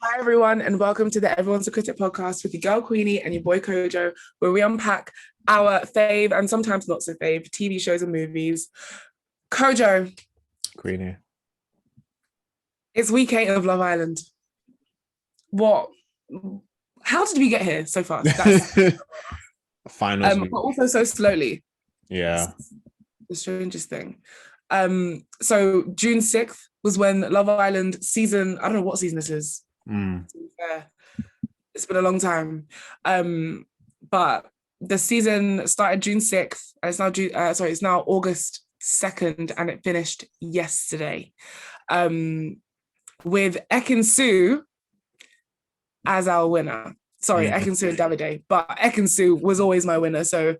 Hi, everyone, and welcome to the Everyone's a Critic podcast with your girl Queenie and your boy Kojo, where we unpack our fave and sometimes not so fave TV shows and movies. Kojo, Queenie. it's week 8 of Love Island. What? How did we get here so fast? That's Finals week. but also so slowly. Yeah. It's the strangest thing. So June 6th was when Love Island season, I don't know what season this is. To be fair. It's been a long time. But the season started June 6th, and it's now August 2nd, and it finished yesterday. With Ekin-Su as our winner. Sorry, Ekin-Su and Davide, but Ekin-Su was always my winner, so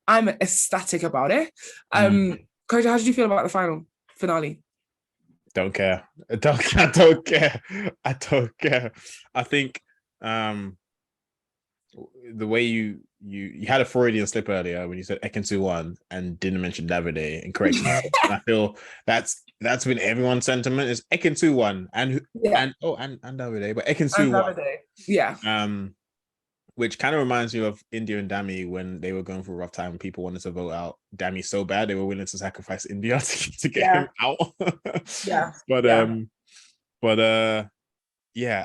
I'm ecstatic about it. Kojo, how did you feel about the finale? Don't care. I don't care. I think the way you had a Freudian slip earlier when you said Ekin-Su won and didn't mention Davide and correct me. I feel that's been everyone's sentiment is Ekin-Su won and Davide, but Ekin-Su won. Yeah. Which kind of reminds me of India and Dami when they were going through a rough time. People wanted to vote out Dami so bad they were willing to sacrifice India to get him out. Yeah.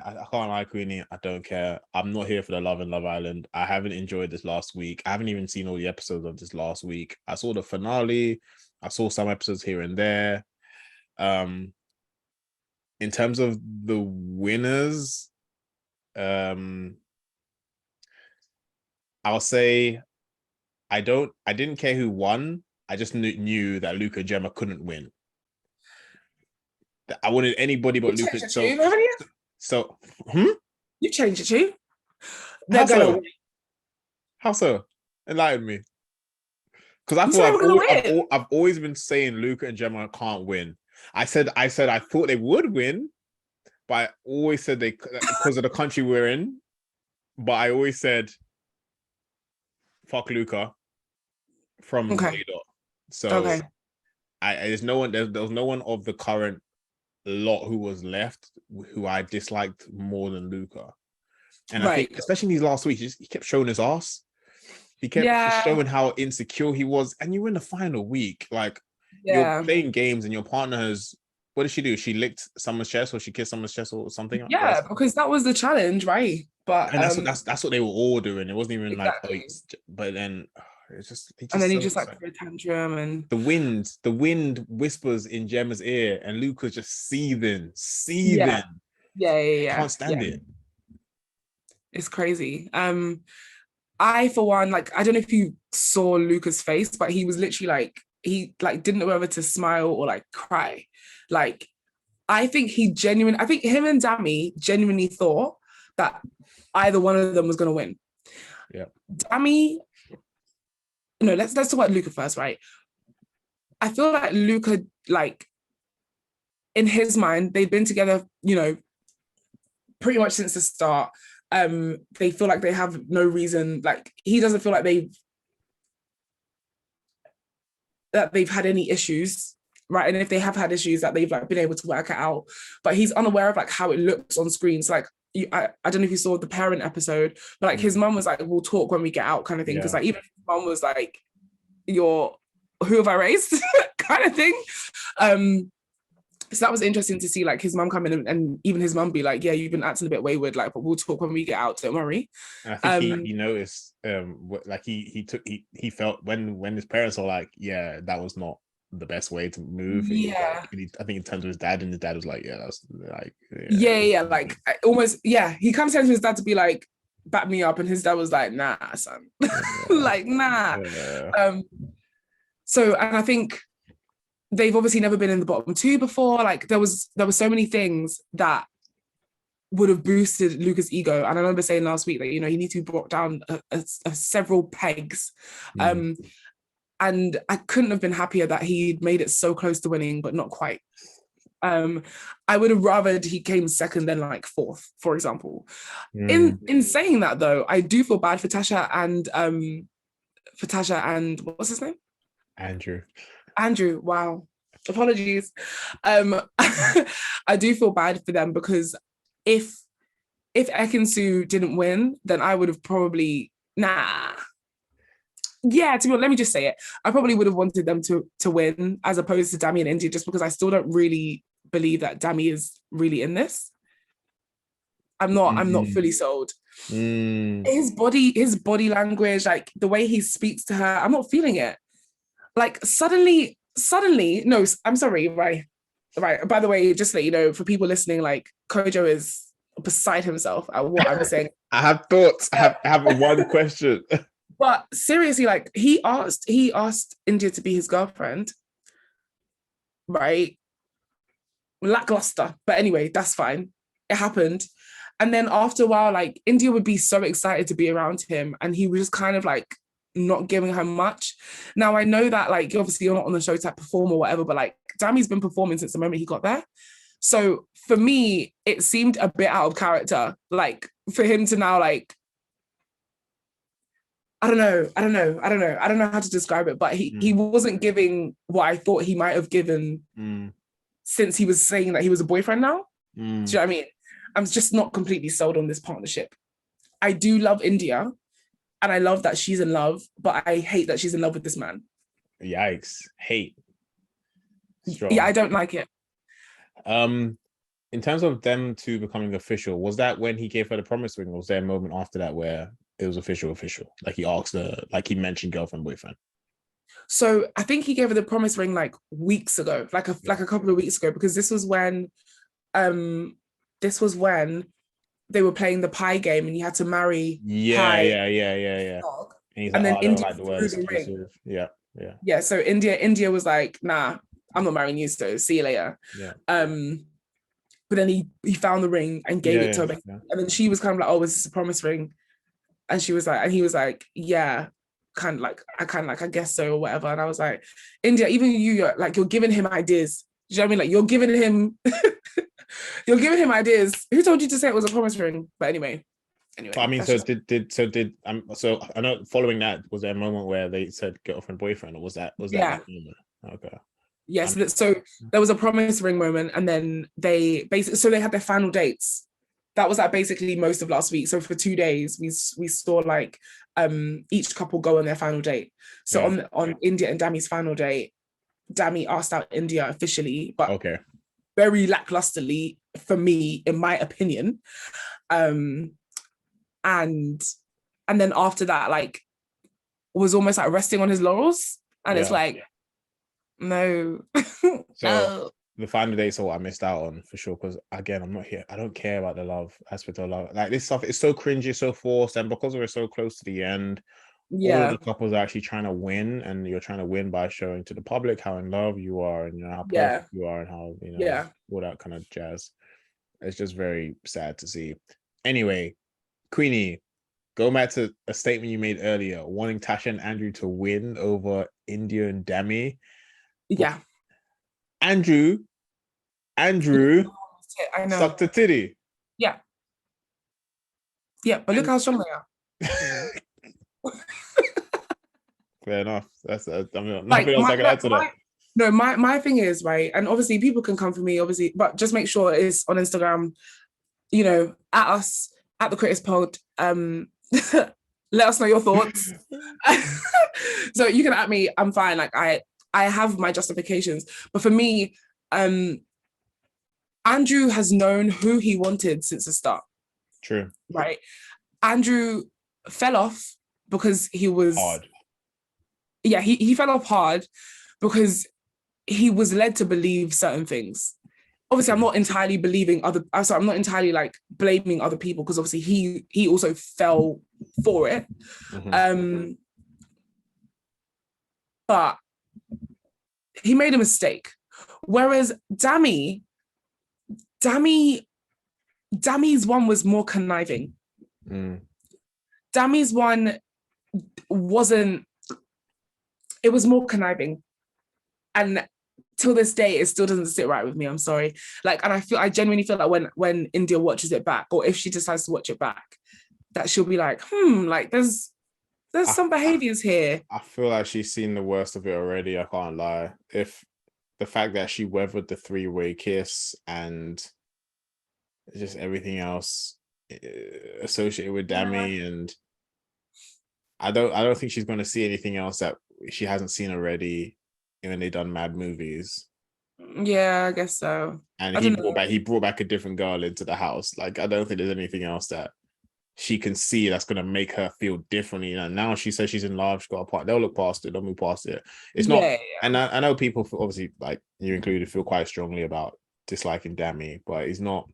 I can't lie, Queenie. I don't care. I'm not here for the love and Love Island. I haven't enjoyed this last week. I haven't even seen all the episodes of this last week. I saw the finale. I saw some episodes here and there. In terms of the winners, I'll say I didn't care who won. I just knew that Luca and Gemma couldn't win. I wanted anybody but Luca. You changed it too. How so? Enlighten me. Because I thought I've always been saying Luca and Gemma can't win. I said I thought they would win, but I always said they because of the country we're in. But I always said fuck Luca from okay. So okay. There was no one of the current lot who was left who I disliked more than Luca. And I think especially in these last weeks, he kept showing his ass. He kept showing how insecure he was. And you were in the final week. Like you're playing games and your partner has what did she do? She licked someone's chest or she kissed someone's chest or something? Yeah, because that was the challenge, right? But and that's what they were all doing. It wasn't even but then it's just and then he just like threw a tantrum and the wind whispers in Gemma's ear and Luca's just seething. Yeah. Can't stand it. It's crazy. I for one, like I don't know if you saw Luca's face, but he was literally like he like didn't know whether to smile or like cry. Like I think him and Dami genuinely thought that either one of them was gonna win. Yeah. Dami. No, let's talk about Luca first, right? I feel like Luca, like, in his mind, they've been together, pretty much since the start. They feel like they have no reason, like, he doesn't feel like they've had any issues, right? And if they have had issues, that they've like been able to work it out. But he's unaware of like how it looks on screen. So like, I don't know if you saw the parent episode, but like his mum was like, we'll talk when we get out kind of thing. Because like even his mum was like, who have I raised kind of thing. So that was interesting to see like his mum come in and even his mum be like, yeah, you've been acting a bit wayward, like, but we'll talk when we get out, don't worry. And I think he noticed like he felt when his parents were like, yeah, that was not the best way to move. Yeah. I think he turned to his dad and his dad was like, yeah, that's like like almost he comes to his dad to be like, back me up, and his dad was like, nah, son. Like, nah. So and I think they've obviously never been in the bottom two before. Like there was so many things that would have boosted Luca's ego. And I remember saying last week that, he needs to be brought down several pegs. And I couldn't have been happier that he made it so close to winning, but not quite. I would have rathered he came second than like fourth, for example. In saying that though, I do feel bad for Tasha and what's his name? Andrew, wow. Apologies. I do feel bad for them because if if Ekin-Su didn't win, then I would have probably yeah, to be honest, let me just say it. I probably would have wanted them to win as opposed to Dami and India, just because I still don't really believe that Dami is really in this. I'm not fully sold. His body language, like the way he speaks to her, I'm not feeling it. Like suddenly, no, I'm sorry, right. By the way, just to let you know, for people listening, like Kojo is beside himself at what I'm saying. I have thoughts. I have one question. But seriously, like he asked India to be his girlfriend, right? Lackluster. But anyway, that's fine. It happened. And then after a while, like India would be so excited to be around him, and he was just kind of like not giving her much. Now I know that like obviously you're not on the show to perform or whatever, but like Dami's been performing since the moment he got there. So for me, it seemed a bit out of character, like for him to now like I don't know how to describe it, but he wasn't giving what I thought he might have given since he was saying that he was a boyfriend now. Do you know what I mean? I'm just not completely sold on this partnership. I do love India and I love that she's in love, but I hate that she's in love with this man. Yikes. Hate. Strong. Yeah, I don't like it. In terms of them two becoming official, was that when he gave her the promise ring, or was there a moment after that where it was official? Like he asked her, like he mentioned girlfriend, boyfriend. So I think he gave her the promise ring like weeks ago, like a couple of weeks ago, because this was when they were playing the pie game and you had to marry Pie. Yeah. And then India threw the ring. Yeah. So India was like, nah, I'm not marrying you, so see you later. Yeah. But then he found the ring and gave it to her. Yeah. And then she was kind of like, oh, is this a promise ring? And she was like, and he was like, yeah, I guess so, or whatever. And I was like, India, even you're giving him ideas. Do you know what I mean? Like you're giving him ideas. Who told you to say it was a promise ring? But anyway. I mean, so I know following that, was there a moment where they said girlfriend, boyfriend, or was that that moment? Okay. Yes, so there was a promise ring moment, and then they had their final dates. That was like basically most of last week. So for 2 days, we saw like each couple go on their final date. So on India and Dami's final date, Dami asked out India officially, but very lacklusterly for me, in my opinion. And then after that, like was almost like resting on his laurels, and it's like, no. So the final date's what I missed out on for sure, because again, I'm not here. I don't care about the love aspect of love. Like this stuff, it's so cringy, so forced, and because we're so close to the end, all of the couples are actually trying to win, and you're trying to win by showing to the public how in love you are, and how perfect you are, and how all that kind of jazz. It's just very sad to see. Anyway, Queenie, go back to a statement you made earlier, wanting Tasha and Andrew to win over India and Dami. Yeah. Andrew I know. Sucked a titty. Yeah. Yeah, but look how strong they are. Fair enough. That's nothing else I can add to that. No, my thing is, right, and obviously people can come for me, obviously, but just make sure it's on Instagram, at us, at the Critic Pod. Let us know your thoughts. So you can at me, I'm fine. Like I have my justifications. But for me, Andrew has known who he wanted since the start. True. Right? Andrew fell off because he was hard. Yeah, he fell off hard because he was led to believe certain things. Obviously, I'm not entirely I'm not entirely like blaming other people, because obviously he also fell for it. Mm-hmm. But he made a mistake. Whereas Dami's one was more conniving. Dami's one it was more conniving. And till this day, it still doesn't sit right with me. I'm sorry. Like, and I genuinely feel like when India watches it back, or if she decides to watch it back, that she'll be like, like there's some behaviors here. I feel like she's seen the worst of it already. I can't lie. If the fact that she weathered the 3-way kiss and just everything else, associated with Dami, and I don't think she's going to see anything else that she hasn't seen already when they done Mad movies. Yeah, I guess so. And he brought back a different girl into the house. Like, I don't think there's anything else that she can see that's going to make her feel differently. And now she says she's in love, she's got a part. They'll look past it, they'll move past it. It's not, and I know people obviously, like you included, feel quite strongly about disliking Dami, but he's not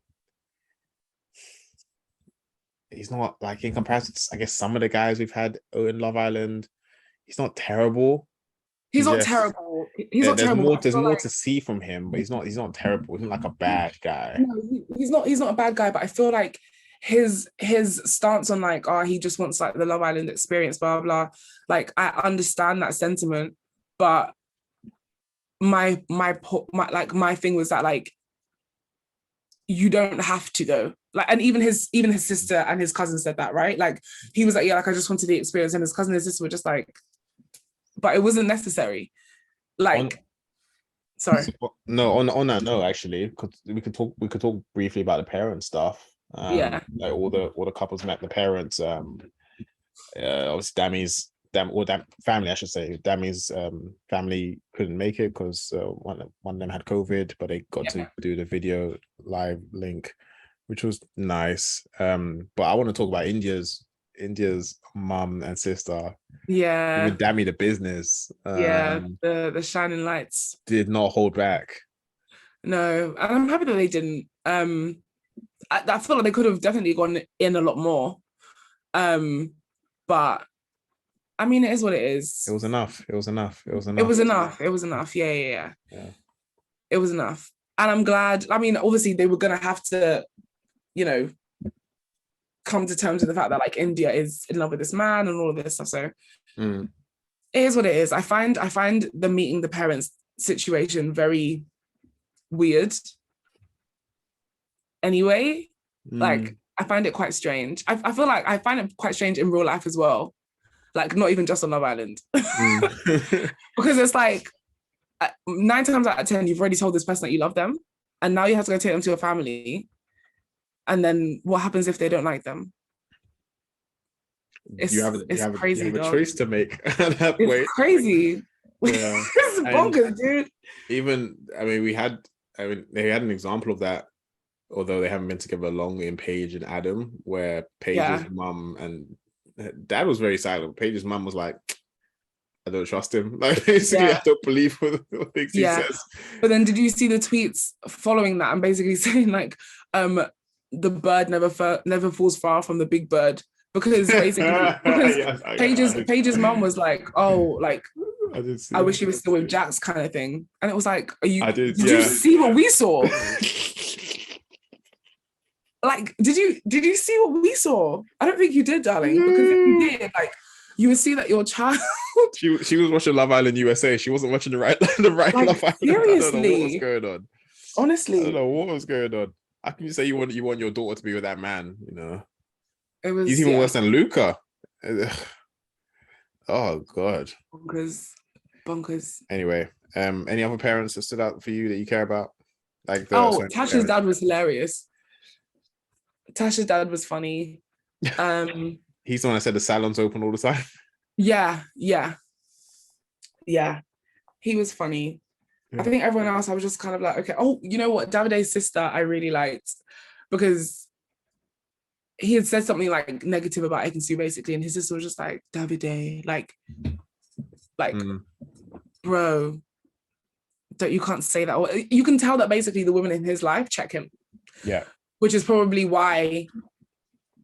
like, in comparison to, I guess, some of the guys we've had in Love Island, he's not terrible. He's not terrible. He's not terrible. There's more to see from him, but he's not terrible. He's not like a bad guy. No, he's not a bad guy, but I feel like his stance on like, oh, he just wants like the Love Island experience, blah blah. Like, I understand that sentiment, but my thing was that, like, you don't have to though. Like, and even his sister and his cousin said that, right? Like, he was like, yeah, like, I just wanted the experience, and his cousin and his sister were just like, but it wasn't necessary. Like, sorry. No, on that note, actually, we could talk briefly about the parent stuff. Like, all the couples met the parents. Obviously Dami's family, I should say. Dami's family couldn't make it because one of them had COVID, but they got to do the video live link, which was nice. But I want to talk about India's mum and sister. Yeah, with Dami the business. The shining lights did not hold back. No, and I'm happy that they didn't. I feel like they could have definitely gone in a lot more. But I mean, it is what it is. It was enough. Yeah. It was enough. And I'm glad. I mean, obviously they were gonna have to, come to terms with the fact that, like, India is in love with this man and all of this stuff. So it is what it is. I find the meeting the parents situation very weird. Anyway, like, I find it quite strange. I feel like I find it quite strange in real life as well. Like, not even just on Love Island. Because it's like 9 times out of 10, you've already told this person that you love them, and now you have to go take them to your family. And then what happens if they don't like them? You have a choice to make at that point. It's crazy. Yeah. It's bonkers, dude. They had an example of that, although they haven't been together long, in Paige and Adam, where Paige's mum and dad was very silent. Paige's mum was like, I don't trust him. Like, basically, I don't believe what things he says. But then, did you see the tweets following that and basically saying, like, the bird never falls far from the big bird? Because basically, Paige's mum was like, oh, like, I wish he was still with Jax, kind of thing. And it was like, did you see what we saw? Like, did you see what we saw? I don't think you did, darling, because if you did, like, you would see that your child. She was watching Love Island USA. She wasn't watching the right like, Love Island. Seriously, I don't know what was going on. Honestly, I don't know what was going on. How can you say you want your daughter to be with that man? He's even worse than Luca. Oh God, bonkers. Anyway, any other parents that stood out for you that you care about? Like, Tasha's dad was hilarious. Tasha's dad was funny. He's the one that said the salon's open all the time. Yeah. He was funny. I think everyone else, I was just kind of like, okay. Oh, you know what? Davide's sister, I really liked, because he had said something like negative about Ekin-Su, basically, and his sister was just like, Davide, like, bro, you can't say that. Or you can tell that basically the women in his life check him. Yeah. Which is probably why,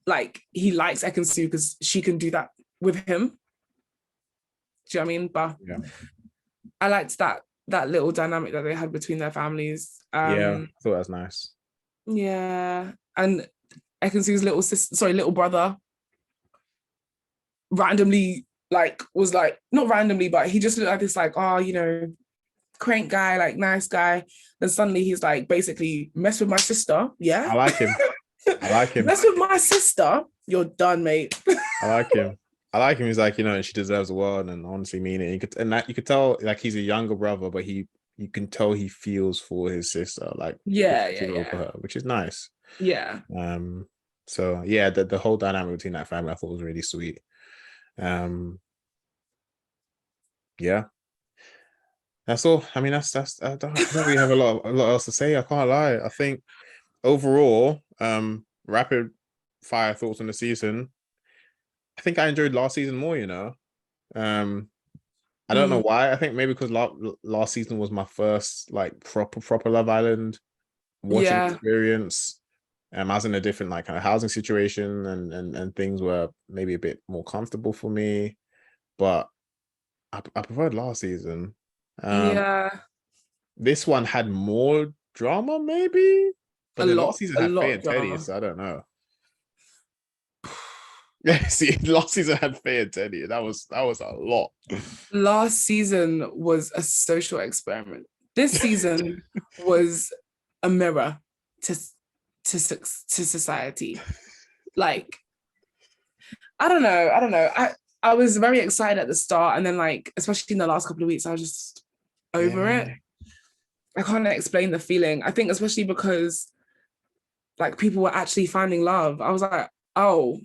like, he likes Ekin-Su, because she can do that with him. Do you know what I mean? But I liked that little dynamic that they had between their families. I thought that was nice. Yeah. And Ekin-Su's little brother randomly, like, was like, not randomly, but he just looked like this, like, crank guy, like, nice guy. Then suddenly he's like, basically, mess with my sister. Yeah. I like him. Mess with my sister, you're done, mate. I like him. He's like, and she deserves the world, and honestly mean it. You could tell, like, he's a younger brother, but you can tell he feels for his sister, like, for her, which is nice. Yeah. So yeah, the whole dynamic between that family I thought was really sweet. Yeah, that's all. I mean, that's I don't really have a lot else to say. I can't lie. I think overall, rapid fire thoughts on the season. I think I enjoyed last season more. Um, I don't know why. I think maybe because last season was my first like proper Love Island watching Yeah. experience. I was in a different like kind of housing situation, and things were maybe a bit more comfortable for me. But I preferred last season. Yeah. This one had more drama, maybe, but then last season A had lot Faye of and Teddy, drama. so I don't know. Yeah, see, last season had Faye and Teddy. That was a lot. Last season was a social experiment. This season was a mirror to to society. Like, I don't know. I was very excited at the start, and then like, especially in the last couple of weeks, I was just over it. Yeah, I can't explain the feeling. I think especially because like people were actually finding love. I was like, oh.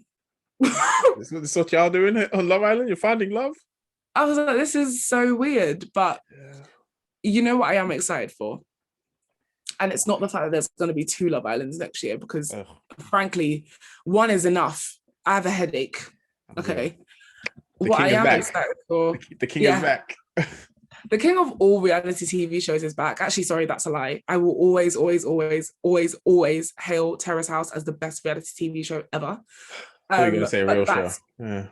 this is what y'all doing on Love Island. You're finding love. I was like, this is so weird. But Yeah. you know what I am excited for? And it's not the fact that there's going to be 2 Love Islands next year, because Ugh, frankly, one is enough. I have a headache. I'm good. Okay. The What I king is am back. excited for, The king is yeah, back. the king of all reality TV shows is back. Actually, sorry, that's a lie. I will always hail Terrace House as the best reality TV show ever. I thought you were gonna say a real But show. that's Yeah.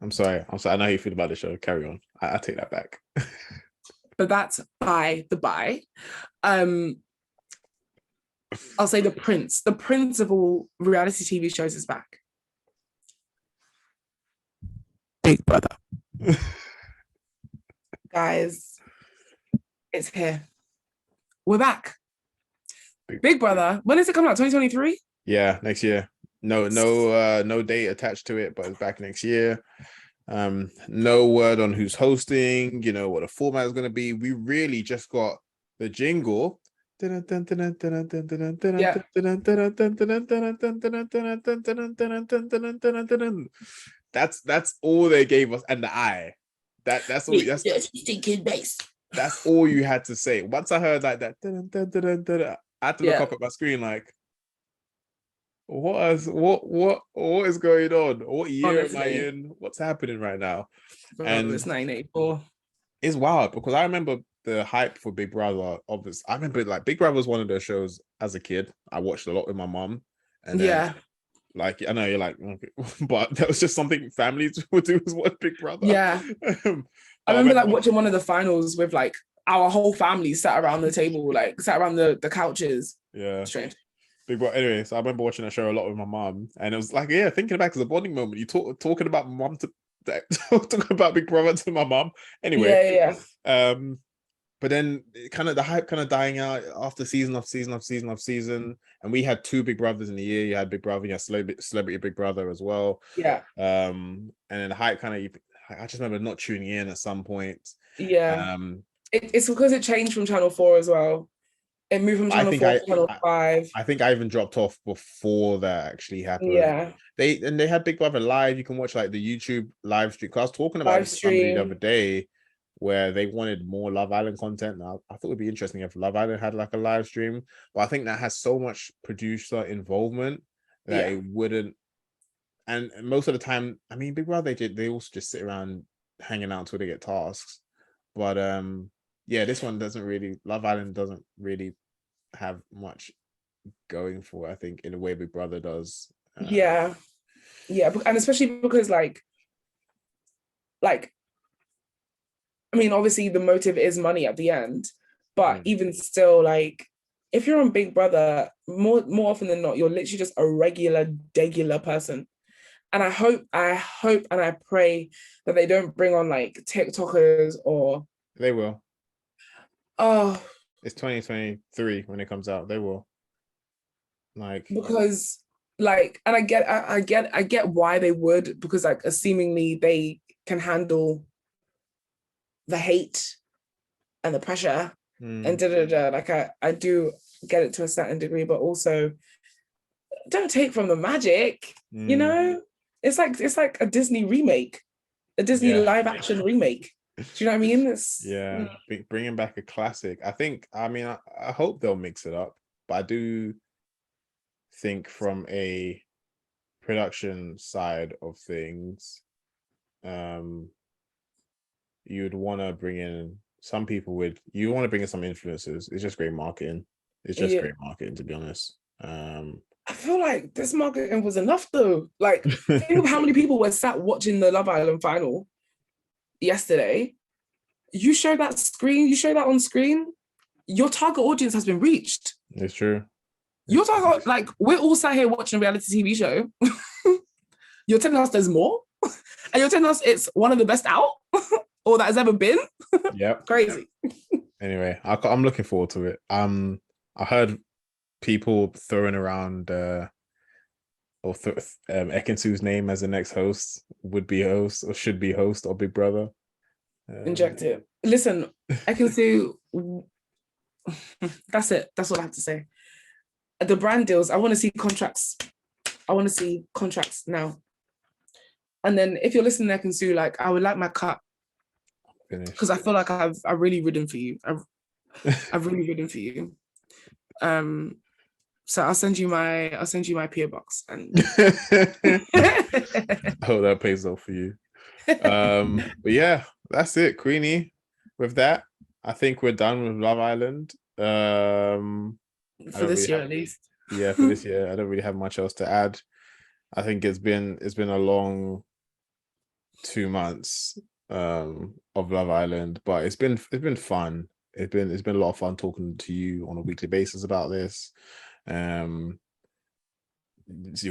I'm sorry. I know how you feel about the show. Carry on. I take that back. by the by. Um, I'll say the prince of all reality TV shows is back. Big Brother. Guys, it's here. We're back. Big Brother. When is it coming out? 2023? Yeah, next year. No date attached to it, but it's back next year. No word on who's hosting, what the format is going to be. We really just got the jingle. Yeah. That's all they gave us, and the eye. That's all. That's all you had to say. Once I heard like that, I had to look up at my screen like, what is going on? What year am I in? What's happening right now? And it's 1984. It's wild because I remember the hype for Big Brother. Obviously, I remember like Big Brother was one of those shows as a kid. I watched a lot with my mom, and then like I know you're like, okay. But that was just something families would do, was watch Big Brother. Yeah. I remember like watching one of the finals with like our whole family sat around the table, like sat around the couches. Yeah. Strange. Big Brother. Anyway, so I remember watching that show a lot with my mom, and it was like, yeah, thinking back as a bonding moment. You talking about my mom talking about Big Brother to my mom. Anyway, Yeah. But then kind of the hype kind of dying out after season of season. And we had 2 Big Brothers in the year. You had Big Brother, you had Celebrity Big Brother as well. Yeah. And then the hype kind of, I just remember not tuning in at some point. Yeah. It's because it changed from Channel 4 as well. It moved from Channel 4 to Channel 5. I think I even dropped off before that actually happened. Yeah. They had Big Brother live. You can watch like the YouTube live stream. Cause I was talking about somebody the other day where they wanted more Love Island content. Now, I thought it'd be interesting if Love Island had like a live stream, but I think that has so much producer involvement that it wouldn't. And most of the time, I mean, Big Brother, they also just sit around hanging out until they get tasks. But yeah, this one doesn't really. Love Island doesn't really have much going for it, I think, in a way Big Brother does. Yeah, and especially because like I mean, obviously the motive is money at the end, but even still, like if you're on Big Brother, more often than not, you're literally just a regular person. And I hope and I pray that they don't bring on like TikTokers or they will. Oh, it's 2023 when it comes out. They will. Like because like, and I get why they would, because like seemingly they can handle the hate and the pressure and like I do get it to a certain degree, but also don't take from the magic. You know, it's like a Disney remake, a Disney live action remake. Do you know what I mean? Bringing back a classic. I hope they'll mix it up, but I do think from a production side of things, you'd want to bring in some people you want to bring in some influencers. It's just great marketing. Great marketing, to be honest. I feel like this marketing was enough though. Like, think of how many people were sat watching the Love Island final yesterday. You show that on screen, your target audience has been reached. It's true. Your target, like, we're all sat here watching a reality TV show. You're telling us there's more? And you're telling us it's one of the best out? Or that has ever been? Yep. Crazy. Anyway, I'm looking forward to it. I heard people throwing around Ekinsu's name as the next host, would be host, or should be host, or Big Brother. Inject it. Listen, Ekinsu, that's it. That's what I have to say. The brand deals, I want to see contracts. I want to see contracts now. And then if you're listening to Ekinsu, like, I would like my cut. Because I feel like I've really ridden for you. I've really ridden for you. So I'll send you my PO box, and I hope that pays off for you. But yeah, that's it, Queenie. With that, I think we're done with Love Island. For this year, at least. Yeah, for this year, I don't really have much else to add. I think it's been a long 2 months of Love Island, but it's been fun. It's been a lot of fun talking to you on a weekly basis about this. Your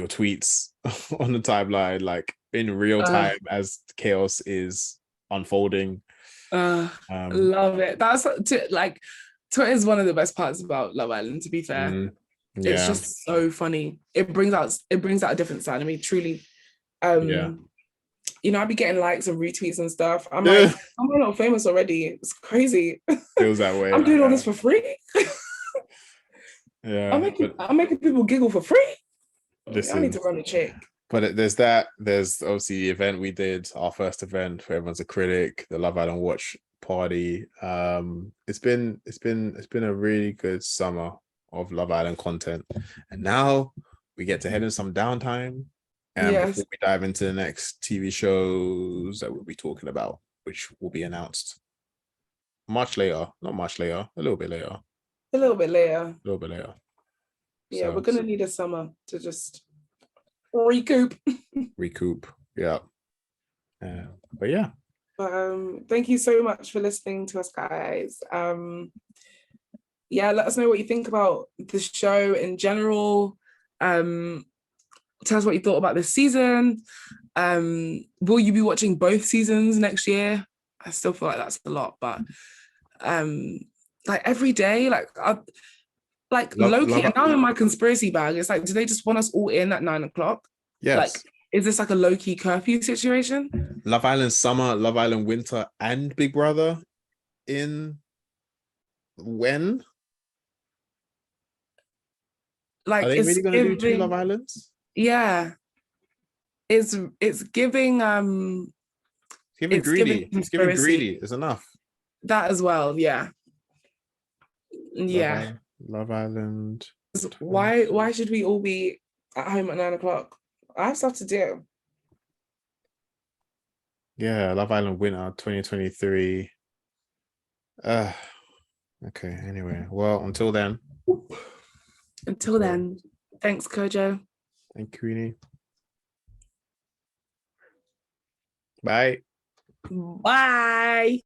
tweets on the timeline, like in real time as chaos is unfolding. Love it. That's like, Twitter is one of the best parts about Love Island, to be fair. It's just so funny. It brings out a different side. I mean, truly. You know, I'd be getting likes and retweets and stuff. I'm like, I'm not famous already. It's crazy. Feels that way. I'm doing all this for free. I'm making people giggle for free. Listen, I need to run a check. But there's obviously the event we did, our first event for Everyone's a Critic, the Love Island watch party. It's been a really good summer of Love Island content, and now we get to head in some downtime. And before we dive into the next TV shows that we'll be talking about, which will be announced not much later, a little bit later. Yeah, so, we're gonna need a summer to just recoup. Yeah. But yeah. Thank you so much for listening to us, guys. Let us know what you think about the show in general. Tell us what you thought about this season. Will you be watching both seasons next year? I still feel like that's a lot, but like every day, low-key, and now I'm in my conspiracy bag. It's like, do they just want us all in at 9 o'clock? Yes. Like, is this like a low-key curfew situation? Love Island summer, Love Island winter, and Big Brother in when? Like, are they really going to do 2 Love Islands? Yeah. It's giving greedy. It's giving greedy. It's enough. That as well, yeah. Love Island. Why should we all be at home at 9 o'clock? I have stuff to do. Yeah, Love Island winter 2023. Okay, anyway. Well, until then. Thanks, Kojo. Thank you, Queenie. Bye. Bye.